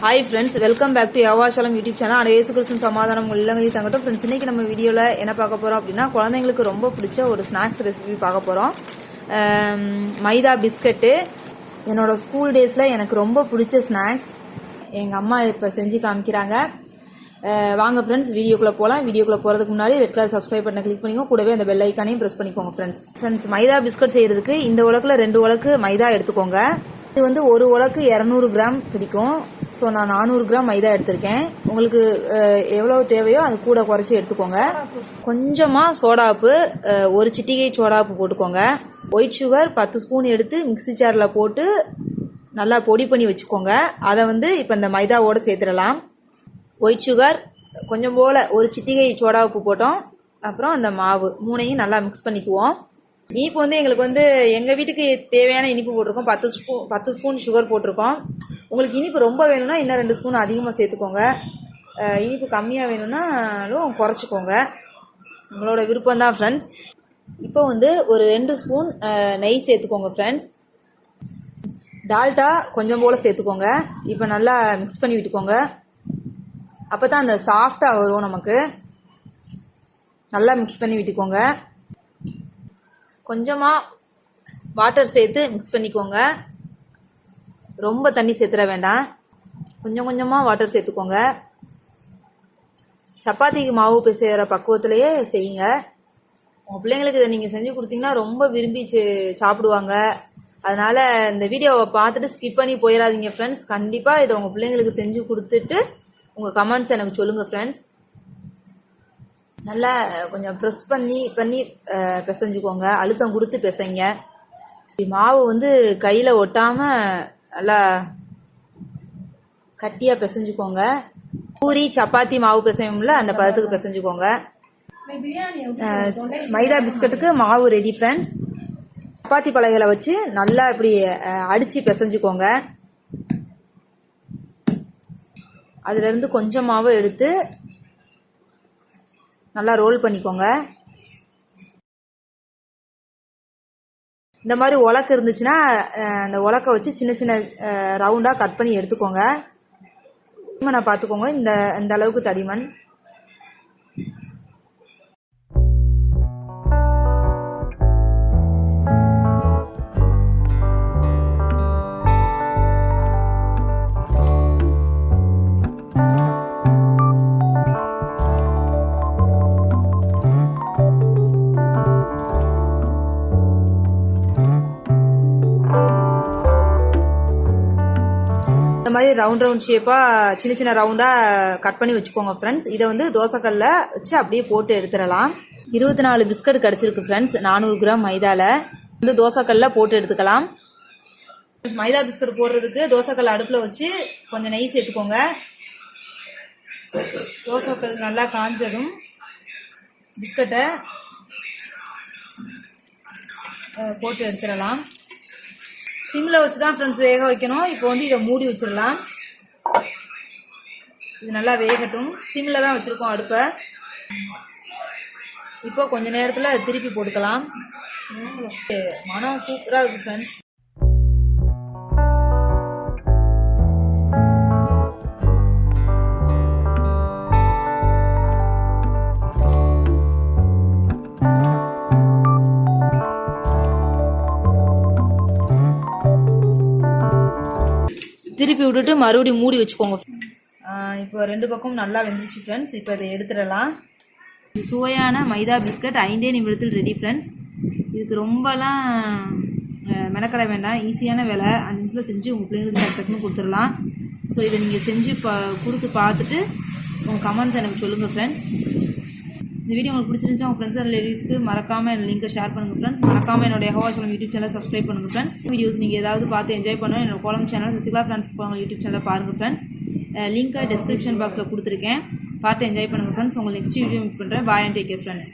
Hi friends, welcome back to Jehovah Shalom YouTube channel. And இயேசு கிறிஸ்துவின் சமாதானம் உங்கள் இல்லங்களில் தங்கட்டும். Friends, இன்னைக்கு நம்ம வீடியோல என்ன பார்க்க போறோம் அப்படினா குழந்தைகளுக்கு ரொம்ப பிடிச்ச ஒரு ஸ்நாக்ஸ் ரெசிபி பார்க்க போறோம். மைதா பிஸ்கட். என்னோட ஸ்கூல் டேஸ்ல எனக்கு ரொம்ப பிடிச்ச ஸ்நாக்ஸ். எங்க அம்மா இப்ப செஞ்சு காமிக்கறாங்க. வாங்க ஃப்ரெண்ட்ஸ் வீடியோக்குள்ள போலாம். வீடியோக்குள்ள போறதுக்கு முன்னாடி ரெட் கலர் சப்ஸ்கிரைப் பட்டனை கிளிக் பண்ணிக்கோங்க. கூடவே அந்த பெல் ஐகானையும் பிரஸ் பண்ணிக்கோங்க ஃப்ரெண்ட்ஸ். மைதா பிஸ்கட் செய்யறதுக்கு இந்த உலக்குல 2 உலக்கு மைதா எடுத்துக்கோங்க. இது வந்து ஒரு உலக்கு 200 கிராம் பிடிக்கும். ஸோ நான் 400 கிராம் மைதா எடுத்திருக்கேன். உங்களுக்கு எவ்வளவு தேவையோ அது கூட குறைச்சி எடுத்துக்கோங்க. கொஞ்சமாக சோடாப்பு, ஒரு சிட்டிகை சோடாப்பு போட்டுக்கோங்க. ஒயிட் சுகர் 10 ஸ்பூன் எடுத்து மிக்ஸி ஜாரில் போட்டு நல்லா பொடி பண்ணி வச்சுக்கோங்க. அதை வந்து இப்போ இந்த மைதாவோட சேர்த்துடலாம். ஒயிட் சுகர் கொஞ்சம் போல் ஒரு சிட்டிகை சோடாப்பு போட்டோம். அப்புறம் அந்த மாவு 3ஐயும் நல்லா மிக்ஸ் பண்ணிக்குவோம். இனிப்பு வந்து எங்களுக்கு வந்து எங்கள் வீட்டுக்கு தேவையான இனிப்பு போட்டிருக்கோம். 10 ஸ்பூன் சுகர் போட்டிருக்கோம். உங்களுக்கு இனிப்பு ரொம்ப வேணும்னா இன்னும் 2 ஸ்பூன் அதிகமாக சேர்த்துக்கோங்க. இனிப்பு கம்மியாக வேணும்னாலும் குறைச்சிக்கோங்க. உங்களோட விருப்பம் தான் ஃப்ரெண்ட்ஸ். இப்போ வந்து ஒரு 2 ஸ்பூன் நெய் சேர்த்துக்கோங்க ஃப்ரெண்ட்ஸ். டால்டா கொஞ்சம் போல் சேர்த்துக்கோங்க. இப்போ நல்லா மிக்ஸ் பண்ணி விட்டுக்கோங்க. அப்போ தான் அந்த சாஃப்டாக வரும் நமக்கு. நல்லா மிக்ஸ் பண்ணி விட்டுக்கோங்க. கொஞ்சமாக வாட்டர் சேர்த்து மிக்ஸ் பண்ணிக்கோங்க. ரொம்ப தண்ணி சேர்த்துட வேண்டாம். கொஞ்சம் கொஞ்சமாக வாட்டர் சேர்த்துக்கோங்க. சப்பாத்திக்கு மாவு பிசைகிற பக்குவத்திலேயே செய்யுங்க. உங்கள் பிள்ளைங்களுக்கு இதை நீங்கள் செஞ்சு கொடுத்தீங்கன்னா ரொம்ப விரும்பி சாப்பிடுவாங்க. அதனால் இந்த வீடியோவை பார்த்துட்டு ஸ்கிப் பண்ணி போயிடாதீங்க ஃப்ரெண்ட்ஸ். கண்டிப்பாக இதை உங்கள் பிள்ளைங்களுக்கு செஞ்சு கொடுத்துட்டு உங்கள் கமெண்ட்ஸ் எனக்கு சொல்லுங்கள் ஃப்ரெண்ட்ஸ். நல்லா கொஞ்சம் ப்ரெஸ் பண்ணி பிசைஞ்சுக்கோங்க. அழுத்தம் கொடுத்து பிசைங்க. மாவு வந்து கையில் ஒட்டாமல் நல்லா கட்டியாக பிசைஞ்சுக்கோங்க. பூரி சப்பாத்தி மாவு பிசையும்ல அந்த பதத்துக்கு பிசைஞ்சுக்கோங்க. மைதா பிஸ்கட்டுக்கு மாவு ரெடி ஃப்ரெண்ட்ஸ். சப்பாத்தி பலகைகளை வச்சு நல்லா இப்படி அடித்து பிசைஞ்சுக்கோங்க. அதுலேருந்து கொஞ்சம் மாவு எடுத்து நல்லா ரோல் பண்ணிக்கோங்க. இந்த மாதிரி உலக்கு இருந்துச்சுன்னா அந்த உலக்கை வச்சு சின்ன சின்ன ரவுண்டாக கட் பண்ணி எடுத்துக்கோங்க. தடிமனை பார்த்துக்கோங்க. இந்த அளவுக்கு தடிமன். இந்த மாதிரி ரவுண்ட் ஷேப்பாக சின்ன சின்ன ரவுண்டாக கட் பண்ணி வச்சுக்கோங்க ஃப்ரெண்ட்ஸ். இதை வந்து தோசைக்கல்ல வச்சு அப்படியே போட்டு எடுத்துடலாம். 24 பிஸ்கட் கிடச்சிருக்கு ஃப்ரெண்ட்ஸ். 400 கிராம் மைதாவில் வந்து தோசைக்கல்ல போட்டு எடுத்துக்கலாம். மைதா பிஸ்கட் போடுறதுக்கு தோசைக்கல்ல அடுப்பில் வச்சு கொஞ்சம் நெய் சேர்த்துக்கோங்க. தோசைக்கல் நல்லா காஞ்சதும் பிஸ்கட்டை போட்டு எடுத்துடலாம். சிம்மில் வச்சு தான் ஃப்ரெண்ட்ஸ் வேக வைக்கணும். இப்போ வந்து இதை மூடி வச்சிடலாம். இது நல்லா வேகட்டும். சிம்மில் தான் வச்சுருக்கோம் அடுப்பை. இப்போ கொஞ்ச நேரத்தில் திருப்பி போட்டுக்கலாம். மனம் சூப்பராக இருக்குது ஃப்ரெண்ட்ஸ். திருப்பி விட்டுட்டு மறுபடியும் மூடி வச்சுக்கோங்க. இப்போ 2 பக்கம் நல்லா வெந்துருச்சு ஃப்ரெண்ட்ஸ். இப்போ இதை எடுத்துடலாம். சுவையான மைதா பிஸ்கட் 5 நிமிடத்தில் ரெடி ஃப்ரெண்ட்ஸ். இதுக்கு ரொம்பலாம் மெனக்கட வேண்டாம். ஈஸியான வேலை. 5 நிமிஷத்தில் செஞ்சு உங்கள் பிள்ளைங்களுக்கு டக்குன்னு கொடுத்துடலாம். ஸோ இதை நீங்கள் செஞ்சு கொடுத்து பார்த்துட்டு உங்கள் கமெண்ட்ஸ் எனக்கு சொல்லுங்கள் ஃப்ரெண்ட்ஸ். இந்த வீடியோ உங்களுக்கு பிடிச்சிருந்துச்சா உங்கள் ஃப்ரெண்ட்ஸ் அண்ட் லேடிஸ்க்கு மறக்காமல் என் லிங்கை ஷேர் பண்ணுங்கள் ஃப்ரெண்ட்ஸ். மறக்காமல் என்னோட Jehovah Shalom யூடியூப் சேனலை சப்ஸ்கிரைப் பண்ணுங்கள் ஃப்ரெண்ட்ஸ். வீடியோஸ் நீங்கள் ஏதாவது பார்த்து என்ஜாய் பண்ணுங்கள். என்னோட கோலம் சேனல் சசிகலா ஃப்ரெண்ட்ஸ் போங்க யூடியூப் சேனலில் பாருங்கள் ஃப்ரெண்ட்ஸ். லிங்கை டிஸ்கிரிப்ஷன் பாக்ஸில் கொடுத்துருக்கேன். பார்த்து என்ஜாய் பண்ணுங்கள் ஃப்ரெண்ட்ஸ். உங்களை நெக்ஸ்ட் வீடியோ மீட் பண்ணுறேன். பாய் அண்ட் டேக் கேர் ஃப்ரெண்ட்ஸ்.